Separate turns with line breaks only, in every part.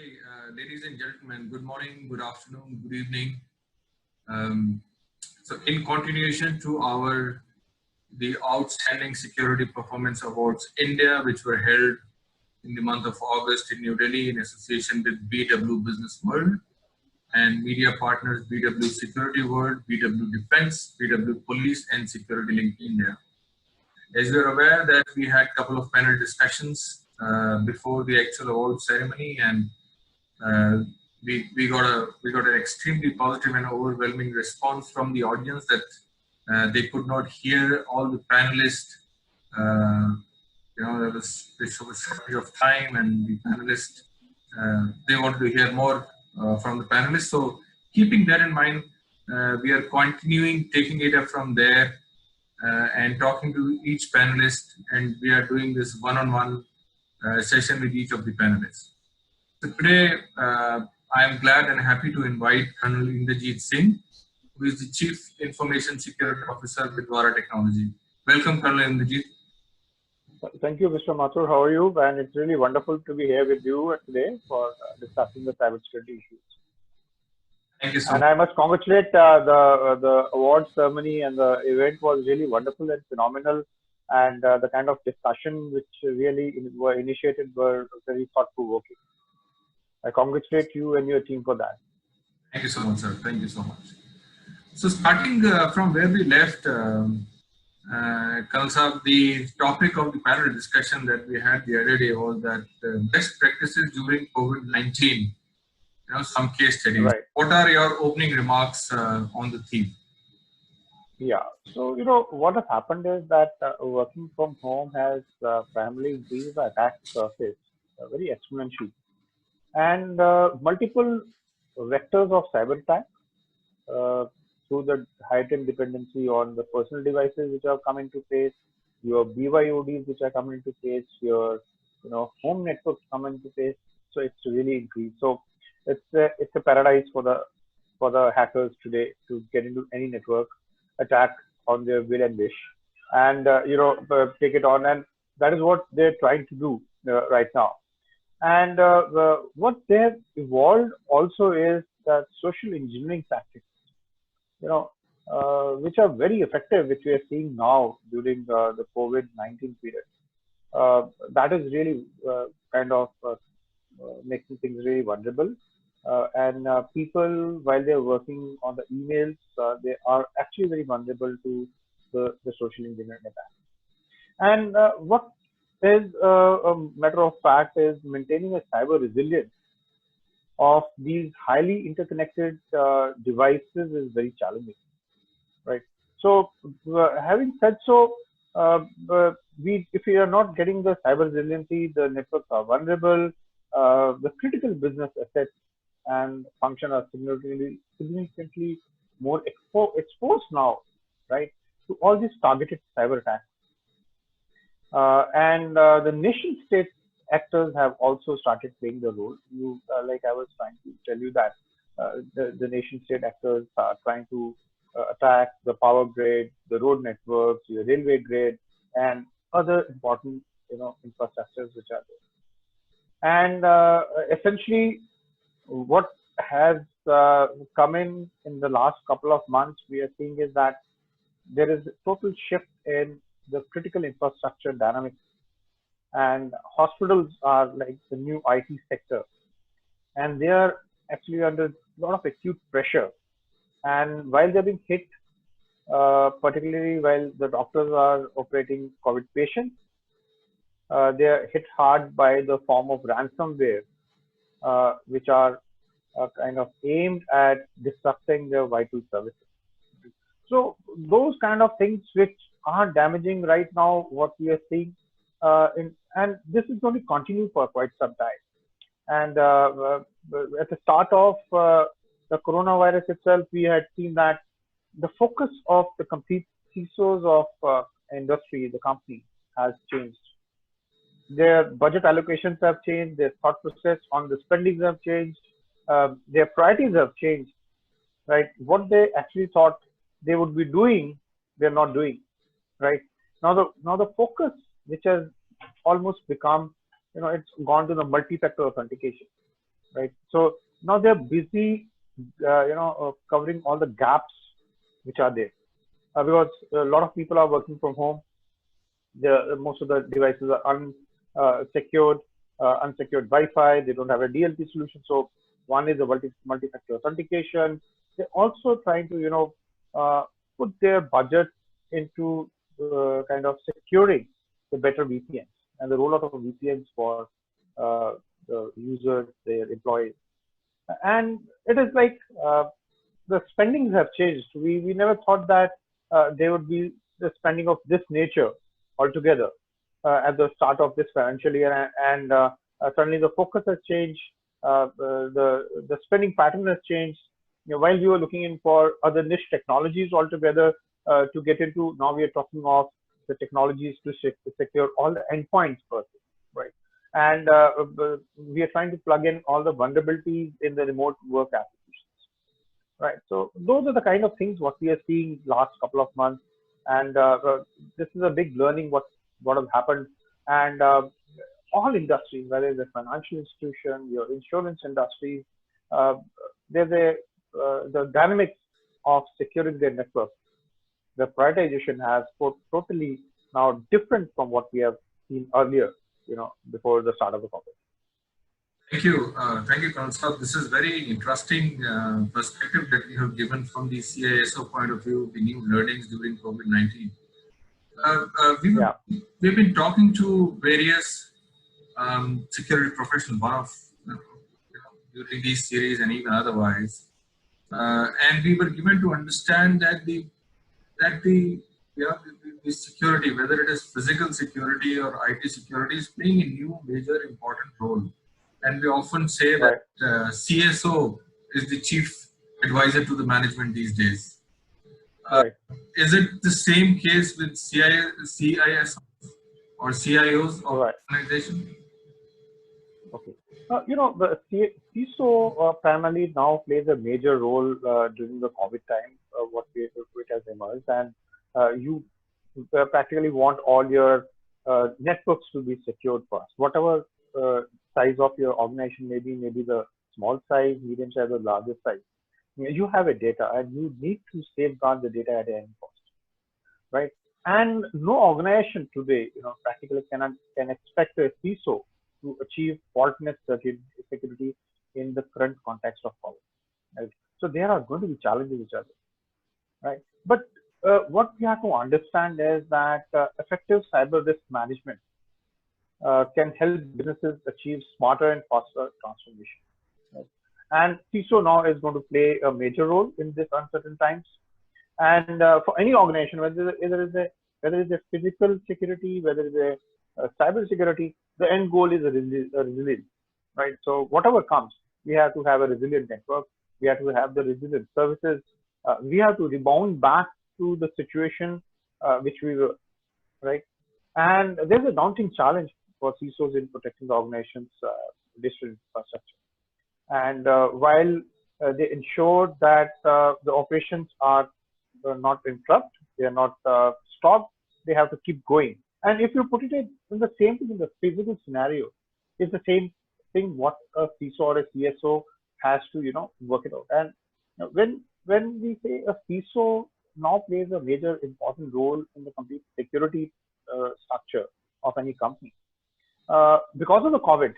Hey, ladies and gentlemen, good morning, good afternoon, good evening. Um, in continuation to the Outstanding Security Performance Awards India, which were held in the month of August in New Delhi in association with BW Business World and media partners BW Security World, BW Defense, BW Police, and Security Link India. As you are aware that we had a couple of panel discussions before the actual award ceremony, and uh, we got an extremely positive and overwhelming response from the audience that they could not hear all the panelists. Uh, there was shortage of time, and the panelists they wanted to hear more from the panelists. So, keeping that in mind, we are continuing taking it up from there and talking to each panelist, and we are doing this one-on-one session with each of the panelists. So today, I am glad and happy to invite Colonel Inderjeet Singh, who is the Chief Information Security Officer with Vara Technology. Welcome, Colonel Inderjeet.
Thank you, Mr. Mathur. How are you? And it's really wonderful to be here with you today for discussing the cybersecurity issues.
Thank you so
much. And I must congratulate the award ceremony, and the event was really wonderful and phenomenal. And the kind of discussion which really were initiated were very thought-provoking. I congratulate you and your team for that.
Thank you so much, sir. Thank you so much. So starting from where we left, Colonel Saab, the topic of the panel discussion that we had the other day was that best practices during Covid-19, some case studies.
Right.
What are your opening remarks on the theme?
Yeah, so what has happened is that working from home has primarily increased the attack surface very exponentially, and multiple vectors of cyber attack through the heightened dependency on the personal devices which have come into place, your BYODs which are coming into place, your home networks come into place. So it's really increased. So it's a paradise for the hackers today to get into any network, attack on their will and wish, and take it on. And that is what they're trying to do right now. And what they have evolved also is that social engineering tactics, which are very effective, which we are seeing now during the COVID-19 period. That is really kind of making things really vulnerable. And people, while they're working on the emails, they are actually very vulnerable to the social engineering attack. And what is a matter of fact is maintaining a cyber resilience of these highly interconnected devices is very challenging, right? So having said so, if we are not getting the cyber resiliency, the networks are vulnerable, the critical business assets and function are significantly more exposed now, right, to all these targeted cyber attacks. And the nation state actors have also started playing the role. Like I was trying to tell you that the nation state actors are trying to attack the power grid, the road networks, the railway grid, and other important infrastructures which are there. And essentially, what has come in the last couple of months, we are seeing is that there is a total shift in the critical infrastructure dynamics, and hospitals are like the new IT sector, and they are actually under a lot of acute pressure. And while they're being hit, particularly while the doctors are operating COVID patients, they are hit hard by the form of ransomware, which are kind of aimed at disrupting their vital services. So those kind of things which are damaging right now, what we are seeing, and this is going to continue for quite some time. And at the start of the coronavirus itself, we had seen that the focus of the complete CISOs of industry, the company, has changed. Their budget allocations have changed, their thought process on the spendings have changed, their priorities have changed, right? What they actually thought they would be doing, they're not doing, right? Now the focus, which has almost become, it's gone to the multi-factor authentication. right? So now they're busy, covering all the gaps which are there, because a lot of people are working from home. Most of the devices are unsecured, unsecured Wi-Fi. They don't have a DLP solution. So one is a multi-factor authentication. They're also trying to, uh, put their budget into kind of securing the better VPNs and the rollout of VPNs for the users, their employees. And it is like, the spendings have changed. We never thought that there would be the spending of this nature altogether at the start of this financial year, and suddenly the focus has changed. The spending pattern has changed. While we were looking in for other niche technologies altogether to get into, now we are talking of the technologies to secure all the endpoints first, right? And we are trying to plug in all the vulnerabilities in the remote work applications. Right. So those are the kind of things what we are seeing last couple of months, and this is a big learning what has happened, and all industries, whether it's a financial institution, your insurance industry, uh, there's a the dynamics of securing their network. The prioritization has totally now different from what we have seen earlier, before the start of the COVID.
Thank you, Kansal. This is very interesting perspective that you have given from the CISO point of view, the new learnings during COVID-19.
Yeah.
We've been talking to various security professionals, one of during these series and even otherwise, and we were given to understand that the security, whether it is physical security or IT security, is playing a new major important role. And we often say that
Right.
CSO is the chief advisor to the management these days. Uh,
Right.
is it the same case with CIS or CIOs of
Right.
organization?
Okay. The CISO primarily now plays a major role during the COVID time, which has emerged, and you practically want all your networks to be secured first. Whatever size of your organization may be, maybe the small size, medium size, or larger size, you have a data, and you need to safeguard the data at any cost, right? And no organization today, practically can expect a CISO to achieve faultless security in the current context of COVID. Right? So there are going to be challenges which are there, right? But what we have to understand is that effective cyber risk management can help businesses achieve smarter and faster transformation. Right? And CISO now is going to play a major role in this uncertain times. And for any organization, whether it's a physical security, whether it's a cyber security, the end goal is a resilience, right? So whatever comes, we have to have a resilient network. We have to have the resilient services. We have to rebound back to the situation which we were, right? And there's a daunting challenge for CISOs in protecting the organization's digital infrastructure. And while they ensure that the operations are not interrupt, they are not stopped, they have to keep going. And if you put it in the same thing in the physical scenario, it's the same thing what a CISO or a CSO has to, work it out. And when we say a CISO now plays a major important role in the complete security structure of any company, because of the COVID,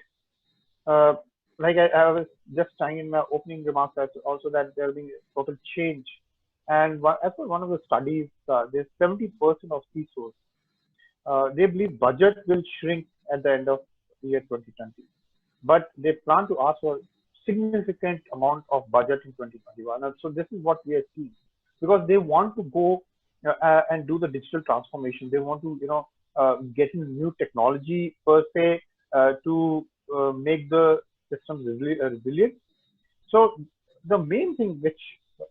uh, like I was just saying in my opening remarks, that also that there will be a total change. And as per one of the studies, there's 70% of CISOs, they believe budget will shrink at the end of year 2020, but they plan to ask for significant amount of budget in 2021. And so this is what we are seeing, because they want to go and do the digital transformation. They want to, get in new technology per se to make the systems resilient. So the main thing which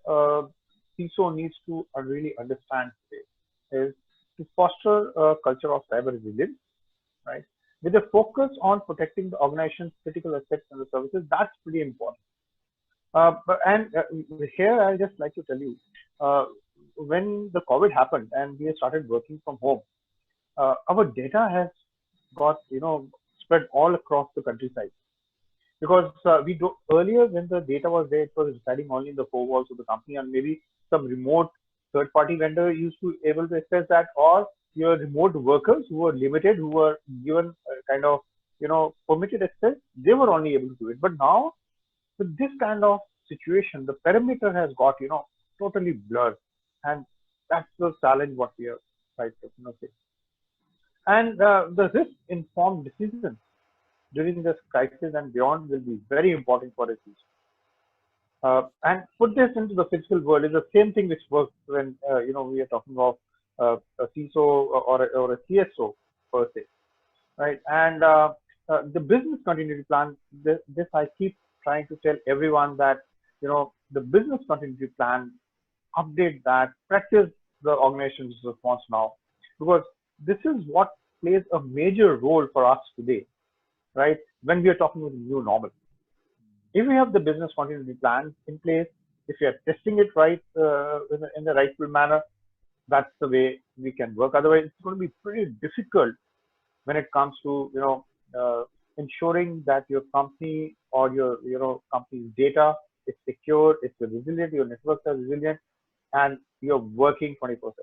uh, CISO needs to really understand today is to foster a culture of cyber resilience, right? With a focus on protecting the organization's critical assets and the services, that's pretty important. And here I just like to tell you, uh, when the COVID happened and we started working from home, our data has got, spread all across the countryside. because we do earlier when the data was there, it was residing only in the four walls of the company, and maybe some remote third-party vendor used to able to access that, or your remote workers who were limited, who were given kind of permitted access, they were only able to do it. But now with this kind of situation, the perimeter has got totally blurred, and that's the challenge what we are trying to face. And the risk informed decisions during this crisis and beyond will be very important for us. And put this into the physical world is the same thing which works when we are talking of a CISO or a CSO per se, right? And the business continuity plan. This I keep trying to tell everyone that the business continuity plan, update that, practice the organization's response now, because this is what plays a major role for us today, right? When we are talking with new normal, if we have the business continuity plan in place, if we are testing it right in the rightful manner, that's the way we can work. Otherwise, it's going to be pretty difficult when it comes to ensuring that your company or your company's data is secure, it's resilient, your networks are resilient, and you're working 24/7.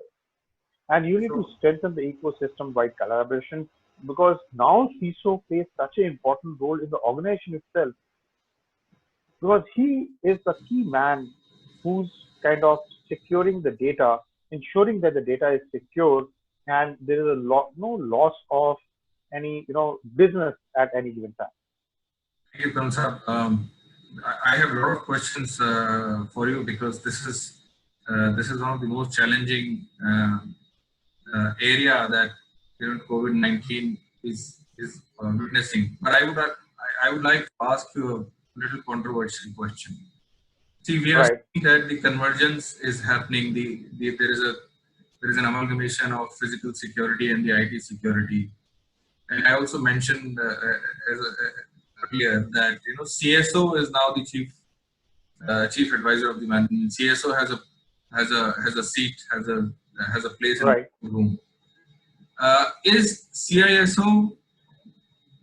And you need to
So,
strengthen the ecosystem by collaboration, because now CISO plays such an important role in the organization itself, because he is the key man who's kind of securing the data, ensuring that the data is secure, and there is no loss of any business at any given time.
thank you, Kamsab. I have a lot of questions for you because this is one of the most challenging area that COVID-19 is witnessing. But I would like to ask you a little controversial question. See, we are
Right,
seeing that the convergence is happening. There is an amalgamation of physical security and the IT security. And I also mentioned earlier that CSO is now the chief advisor of the management. CSO has a seat, has a place in
right.
the room. Is CISO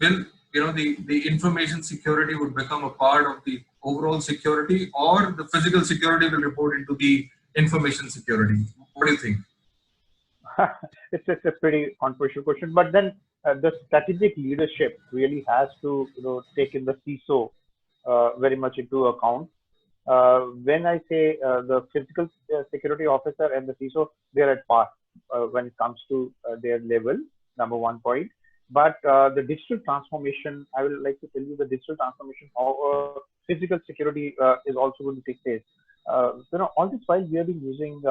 will the information security would become a part of the overall security, or the physical security will report into the information security? What do you think?
It's a pretty controversial question, but then the strategic leadership really has to take in the CISO very much into account. When I say the physical security officer and the CISO, they're at par when it comes to their level, number one point. But the digital transformation, I will like to tell you the digital transformation, how physical security is also going to take place. All this while we have been using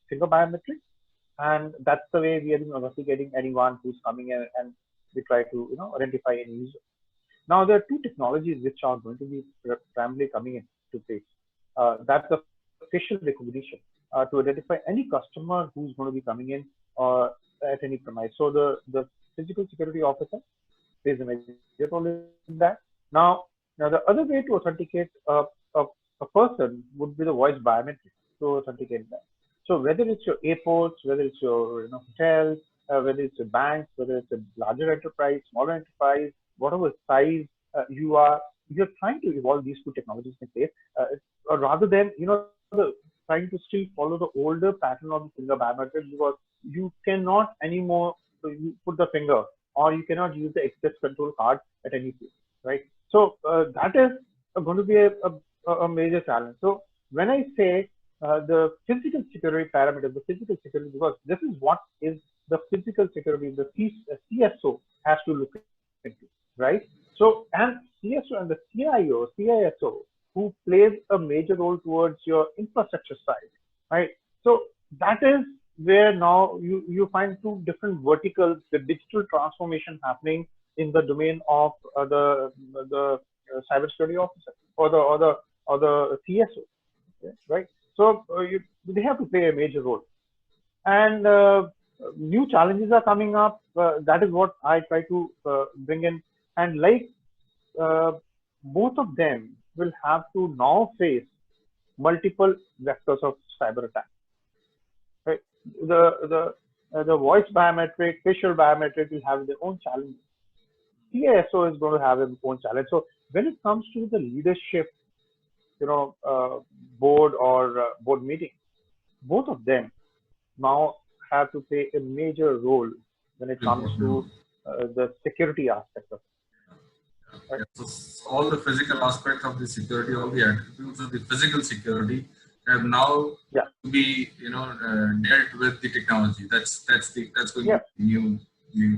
finger biometrics, and that's the way we are investigating anyone who's coming in, and we try to identify any user. Now there are two technologies which are going to be primarily coming into place. That's the facial recognition to identify any customer who's going to be coming in at any premise. So the physical security officer plays a major role in that. Now the other way to authenticate a person would be the voice biometrics to authenticate that. So whether it's your airports, whether it's your hotels, whether it's a bank, whether it's a larger enterprise, smaller enterprise, whatever size you're trying to evolve these two technologies in place, rather than trying to still follow the older pattern of the finger biometrics, because you cannot anymore you put the finger, or you cannot use the access control card at any place, right? So that is going to be a major challenge. So when I say the physical security parameter, the physical security, because this is what is the physical security the CSO has to look into, right? So, and CSO and the CIO, CISO, who plays a major role towards your infrastructure side, right? So that is where now you find two different verticals, the digital transformation happening in the domain of the cybersecurity officer or the CSO, right? So they have to play a major role, and new challenges are coming up. That is what I try to bring in, and like uh, both of them will have to now face multiple vectors of cyber attack. Right? The voice biometric, facial biometric will have their own challenges. CISO is going to have its own challenge. So when it comes to the leadership, you know, board or board meeting, both of them now have to play a major role when it comes
Important role.
to the security aspect of it, right?
Yeah, so all the physical aspects of the security, all the attributes of the physical security have now
Yeah,
to be, dealt with the technology. That's going to
yeah.
be new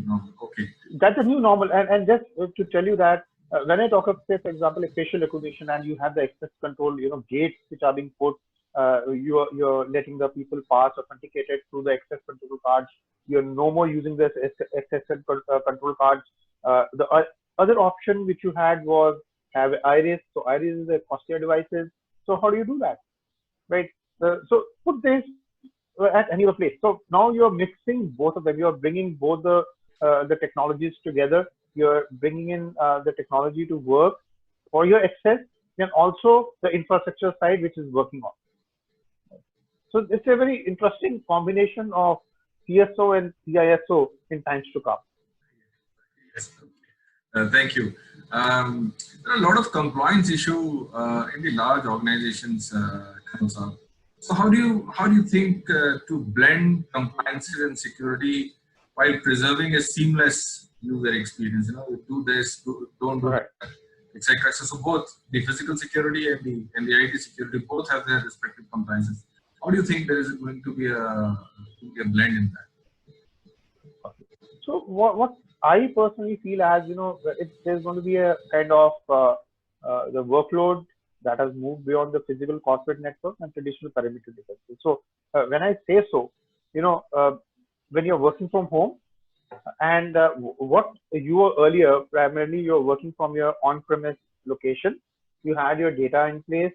normal. Okay.
That's a new normal. And just to tell you that when I talk of, say, for example, a facial recognition and you have the access control, gates which are being put, you're letting the people pass authenticated through the access control cards. You're no more using this access control cards. The other option which you had was have iris. So iris is a costlier devices. So how do you do that, right? So put this at any other place. So now you're mixing both of them. You're bringing both the technologies together. You're bringing in the technology to work for your access, and also the infrastructure side which is working on. So it's a very interesting combination of CSO and CISO in times to come.
Yes. Thank you. There are a lot of compliance issue in the large organizations comes up. So how do you think to blend compliances and security while preserving a seamless user experience? Do this, don't do
Right.
that, etc. So both the physical security and the IT security both have their respective compliances. How do you think there is going to be a blend in that?
So what I personally feel as there's going to be a kind of the workload that has moved beyond the physical corporate network and traditional perimeter defenses. So when I say so, when you're working from home and what you were earlier, primarily you're working from your on-premise location. You had your data in place.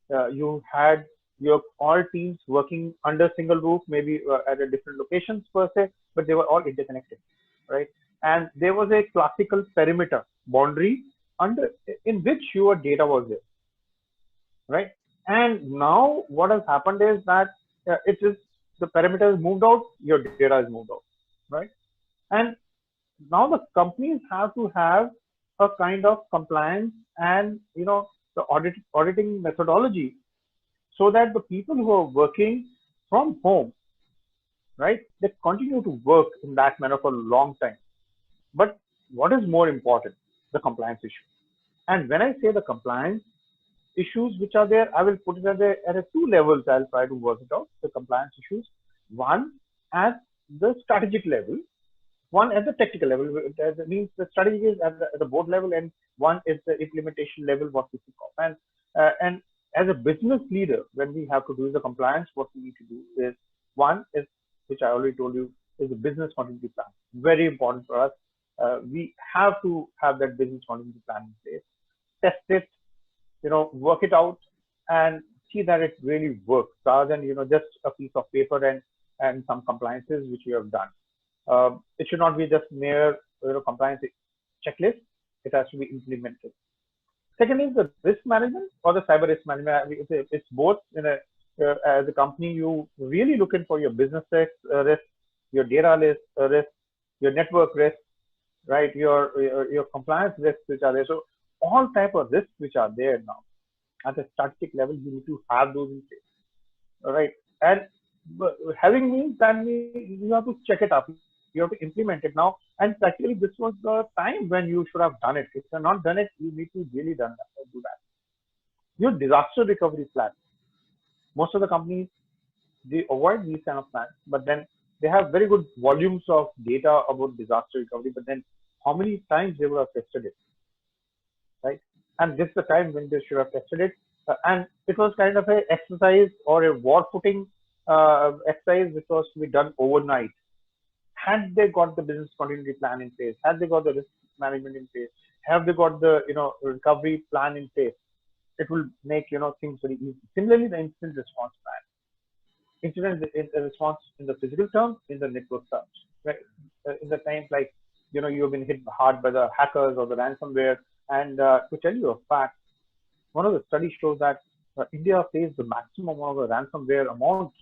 You had your all teams working under single roof, maybe at a different locations per se, but they were all interconnected, right? And there was a classical perimeter boundary under in which your data was there, right? And now what has happened is that it is the perimeter is moved out, your data is moved out, right? And now the companies have to have a kind of compliance and the auditing methodology so that the people who are working from home, right, they continue to work in that manner for a long time. But what is more important? The compliance issue. And when I say the compliance issues which are there, I will put it at a two levels. I'll try to work it out. The compliance issues. One at the strategic level, one at the technical level. That means the strategy is at the board level, and one is the implementation level, what we think of. And as a business leader, when we have to do the compliance, what we need to do is one is, which I already told you, is the business continuity plan. Very important for us. We have to have that business continuity plan in place. Test it, work it out, and see that it really works, rather than just a piece of paper and some compliances which we have done. It should not be just mere compliance checklist. It has to be implemented. Second is the risk management or the cyber risk management. I mean, it's both. As a company, you really looking for your business risk, your data risk, your network risk, right? Your compliance risks which are there. So all type of risks which are there now at a strategic level, you need to have those in place, all right? And having means that you have to check it up. You have to implement it now. And practically, this was the time when you should have done it. If you're not done it, you need to really do that. Your disaster recovery plan. Most of the companies, they avoid these kind of plans, but then they have very good volumes of data about disaster recovery. But then, how many times they would have tested it, right? And this is the time when they should have tested it. And it was kind of a exercise or a war footing exercise which was to be done overnight. Had they got the business continuity plan in place, had they got the risk management in place, have they got the recovery plan in place, it will make things very easy. Similarly, the incident response plan, incident response in the physical terms, in the network terms, right? In the times like you have been hit hard by the hackers or the ransomware, and to tell you a fact, one of the studies shows that India pays the maximum of a ransomware amount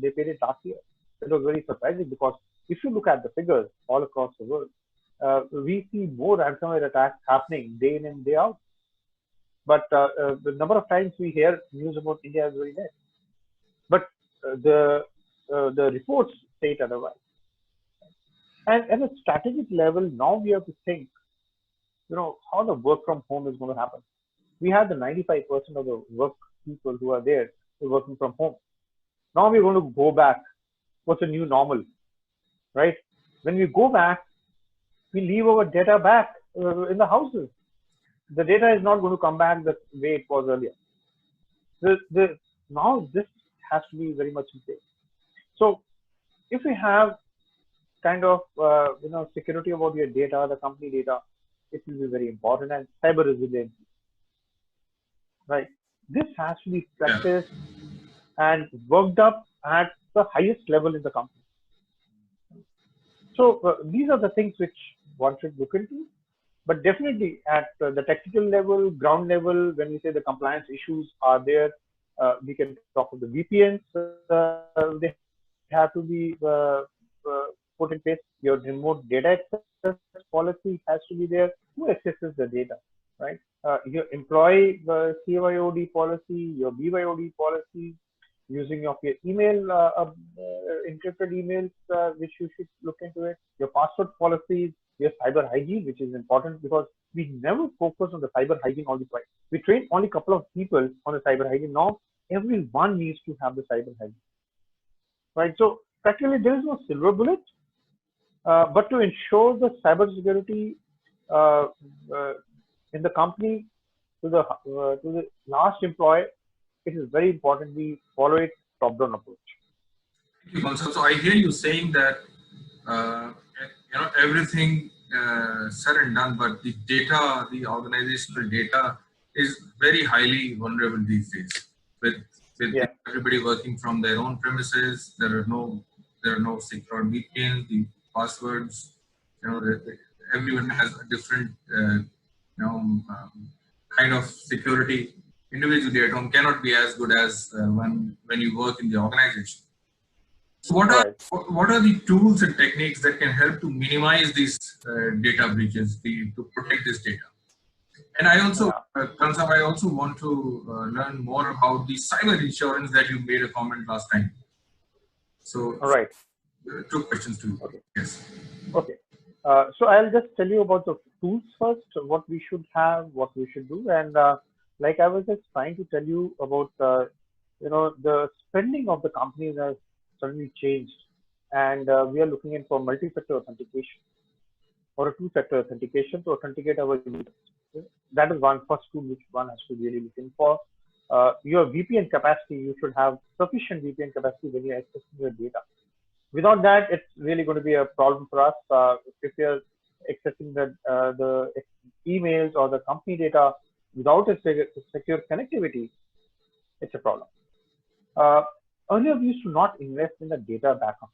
they paid it last year. It was very surprising because if you look at the figures all across the world, we see more ransomware attacks happening day in and day out. But the number of times we hear news about India is very less. But the reports state otherwise. And at a strategic level, now we have to think, how the work from home is going to happen. We have the 95% of the work people who are there working from home. Now we're going to go back. What's a new normal, right? When we go back, we leave our data back in the houses. The data is not going to come back the way it was earlier. Now this has to be very much in place. So if we have kind of security about your data, the company data, it will be very important, and cyber resilience, right? This has to be practiced and worked up at the highest level in the company. So these are the things which one should look into. But definitely at the technical level, ground level, when we say the compliance issues are there, we can talk of the VPNs. They have to be put in place. Your remote data access policy has to be there. Who accesses the data, right? Your employee CYOD policy, your BYOD policy, using of your email, encrypted emails, which you should look into it. Your password policies, your cyber hygiene, which is important because we never focus on the cyber hygiene all the time. We train only a couple of people on the cyber hygiene. Now everyone needs to have the cyber hygiene, right? So practically there is no silver bullet, but to ensure the cyber security in the company to the last employee, it is very important we follow it top-down approach.
Thank you, so I hear you saying that everything said and done, but the data, the organizational data, is very highly vulnerable these days. With everybody working from their own premises, there are no secure VPNs, the passwords. Everyone has a different kind of security. Individually at home cannot be as good as when you work in the organization. So what are the tools and techniques that can help to minimize these data breaches, to protect this data? And I also, Kansab, I also want to learn more about the cyber insurance that you made a comment last time. So, two questions to you.
Okay.
Yes.
Okay. So I'll just tell you about the tools first, what we should have, what we should do, and like I was just trying to tell you about, the spending of the companies has suddenly changed, and we are looking in for multi-factor authentication or a two-factor authentication to authenticate our users. That is one first tool which one has to really look in for. Your VPN capacity, you should have sufficient VPN capacity when you're accessing your data. Without that, it's really going to be a problem for us. If you're accessing the emails or the company data without a secure connectivity, it's a problem. Earlier, we used to not invest in the data backup.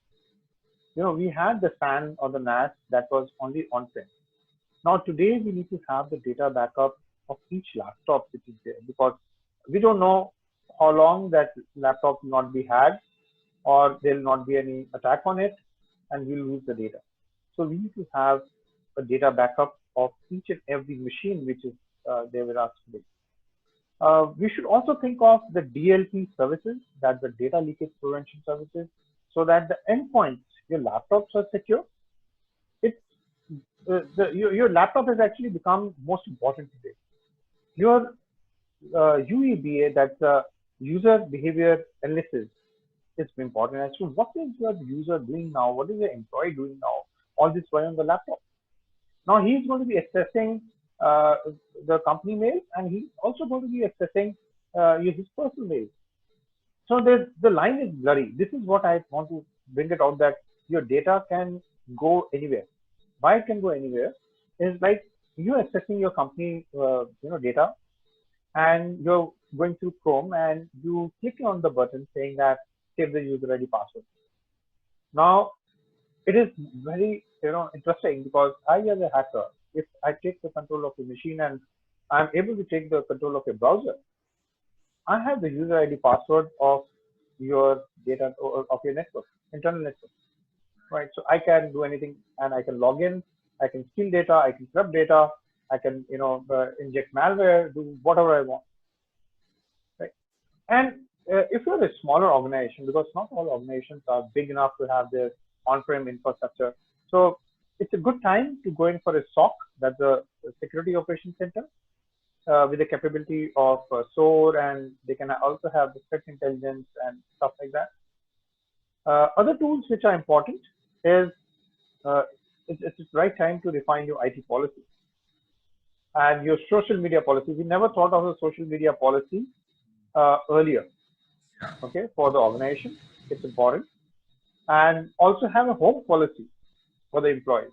We had the SAN or the NAS that was only on-prem. Now, today, we need to have the data backup of each laptop which is there, because we don't know how long that laptop will not be hacked, or there will not be any attack on it, and we'll lose the data. So we need to have a data backup of each and every machine which is there with us today. We should also think of the DLP services, that the data leakage prevention services, so that the endpoints, your laptops are secure. Your laptop has actually become most important today. Your UEBA, that's user behavior analysis, is important as to what is your user doing now, what is your employee doing now, all this while on the laptop. Now he's going to be accessing the company mail, and he's also going to be accessing his personal mail. So the line is blurry. This is what I want to bring it out, that your data can go anywhere. Why it can go anywhere is like you're accessing your company data, and you're going through Chrome and you click on the button saying that save the user ID password. Now it is very interesting, because I, as a hacker, if I take the control of the machine and I'm able to take the control of a browser, I have the user ID password of your data, of your network, internal network, right? So I can do anything, and I can log in I can steal data, I can corrupt data, I can, inject malware, do whatever I want, right? And if you're a smaller organization, because not all organizations are big enough to have their on-prem infrastructure, so it's a good time to go in for a SOC, that's a Security Operations Center, with the capability of SOAR, and they can also have the threat intelligence and stuff like that. Other tools which are important is uh, it's the right time to refine your IT policy and your social media policy. We never thought of a social media policy earlier. Okay, for the organization, it's important, and also have a home policy for the employees.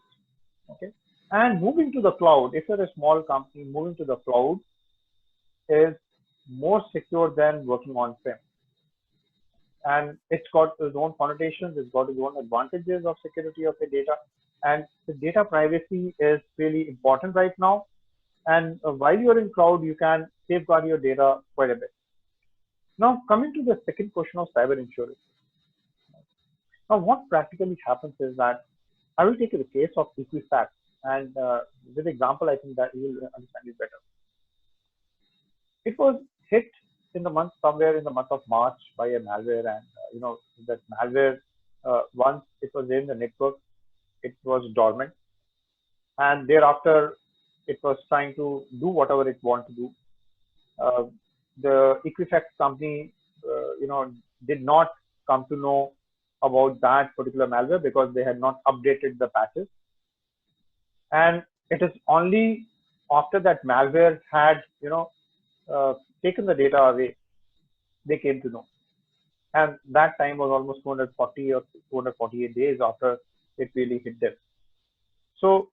Okay, and moving to the cloud. If you're a small company, moving to the cloud is more secure than working on-prem. And it's got its own connotations, it's got its own advantages of security of the data. And the data privacy is really important right now. And while you're in cloud, you can safeguard your data quite a bit. Now, coming to the second question of cyber insurance. Now, what practically happens is that I will take the case of Equifax, and with example, I think that you will understand it better. It was hit in the month, somewhere in the month of March, by a malware, and that malware, once it was in the network, it was dormant, and thereafter it was trying to do whatever it wanted to do. The Equifax company, did not come to know about that particular malware because they had not updated the patches, and it is only after that malware had taken the data away, they came to know. And that time was almost 240 or 248 days after it really hit them. So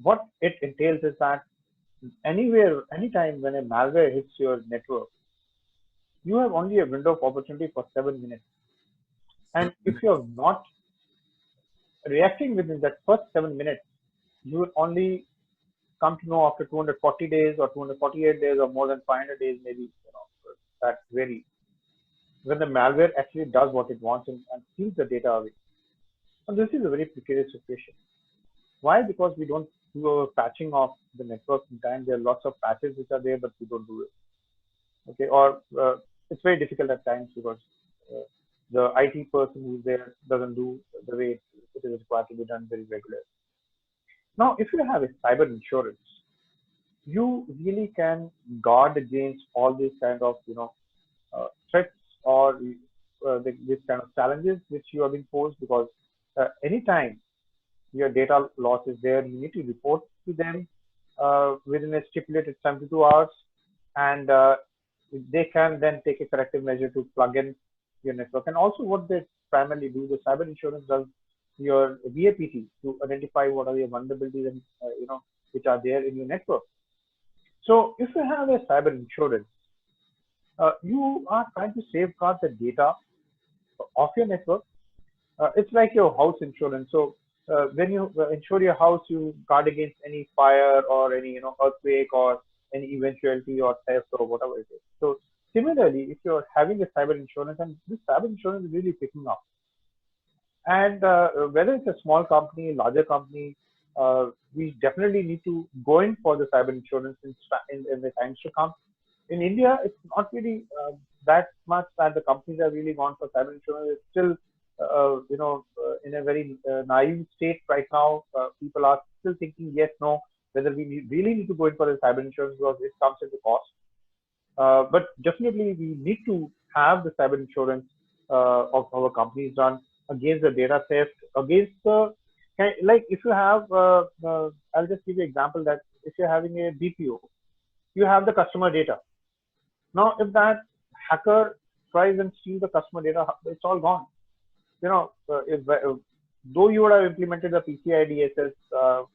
what it entails is that anywhere, anytime when a malware hits your network, you have only a window of opportunity for 7 minutes. And if you're not reacting within that first 7 minutes, you will only come to know after 240 days or 248 days or more than 500 days, maybe, that varies, when the malware actually does what it wants and steals the data away. And this is a very precarious situation. Why? Because we don't do a patching of the network in time. There are lots of patches which are there, but we don't do it. Okay, or it's very difficult at times because the IT person who's there doesn't do the way it is required to be done very regularly. Now, if you have a cyber insurance, you really can guard against all these kind of threats or these kind of challenges which you have been posed, because anytime your data loss is there, you need to report to them within a stipulated 72 hours, and they can then take a corrective measure to plug in your network. And also what they primarily do, the cyber insurance does your VAPT to identify what are your vulnerabilities and which are there in your network. So if you have a cyber insurance, you are trying to safeguard the data of your network. It's like your house insurance. So when you insure your house, you guard against any fire or any earthquake or any eventuality or theft or whatever it is. So similarly, if you're having a cyber insurance, and this cyber insurance is really picking up, and whether it's a small company, larger company, we definitely need to go in for the cyber insurance in the times to come. In India, it's not really that much that the companies have really gone for cyber insurance. It's still, in a very naive state right now. People are still thinking, yes, no, whether we really need to go in for the cyber insurance because it comes at a cost. But definitely, we need to have the cyber insurance of our companies done against the data theft, against the, like if you have, I'll just give you an example that if you're having a BPO, you have the customer data. Now, if that hacker tries and steals the customer data, it's all gone. Though you would have implemented the PCI DSS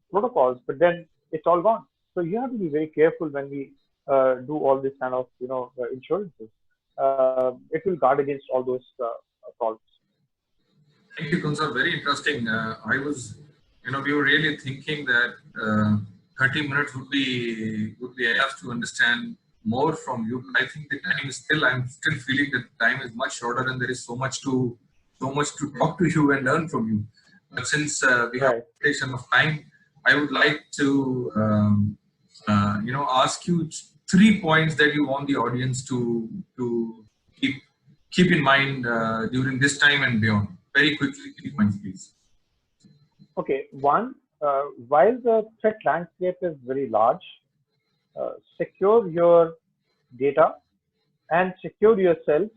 protocols, but then it's all gone. So you have to be very careful when we do all this kind of insurances. It will guard against all those problems.
Thank you, Kunsa. Very interesting. I was, we were really thinking that 30 minutes would be enough to understand more from you. But I think the time is still. I'm still feeling that time is much shorter, and there is so much to talk to you and learn from you. But since we have
Right.
limitation of time, I would like to ask you 3 points that you want the audience to keep keep in mind during this time and beyond. Very quickly, 3 points, please.
Okay. One, while the threat landscape is very large, secure your data and secure yourself,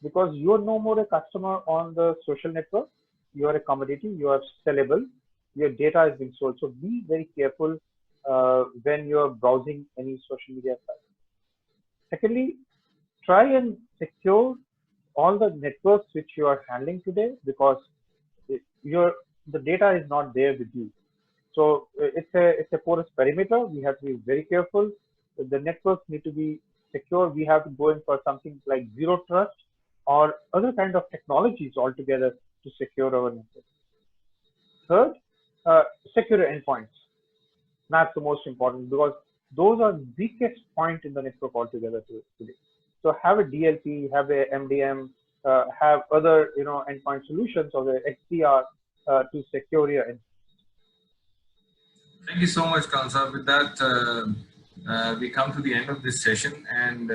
because you are no more a customer on the social network. You are a commodity. You are sellable. Your data is being sold. So be very careful when you are browsing any social media site. Secondly, try and secure all the networks which you are handling today, because your the data is not there with you. So it's a porous perimeter. We have to be very careful. The networks need to be secure. We have to go in for something like zero trust or other kind of technologies altogether to secure our network. Third, uh, secure endpoints. That's the most important, because those are the weakest point in the network altogether today. So have a DLP, have a MDM, have other endpoint solutions or the XDR to secure your endpoint.
Thank you so much, Kansar. With that, we come to the end of this session, and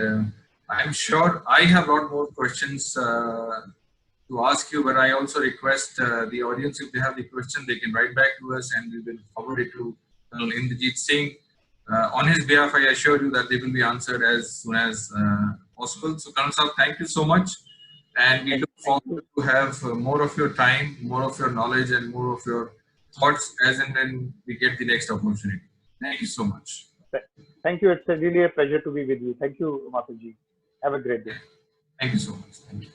I'm sure I have a lot more questions to ask you, but I also request the audience, if they have the question, they can write back to us, and we will forward it to Colonel Inderjeet Singh. On his behalf, I assure you that they will be answered as soon as possible. So, Colonel Saab, thank you so much, and we look
Thank
forward
you.
to have more of your time, more of your knowledge, and more of your thoughts as and when we get the next opportunity. Thank you so much.
Thank you. It's really a pleasure to be with you. Thank you, Mathur ji. Have a great day.
Thank you so much. Thank you.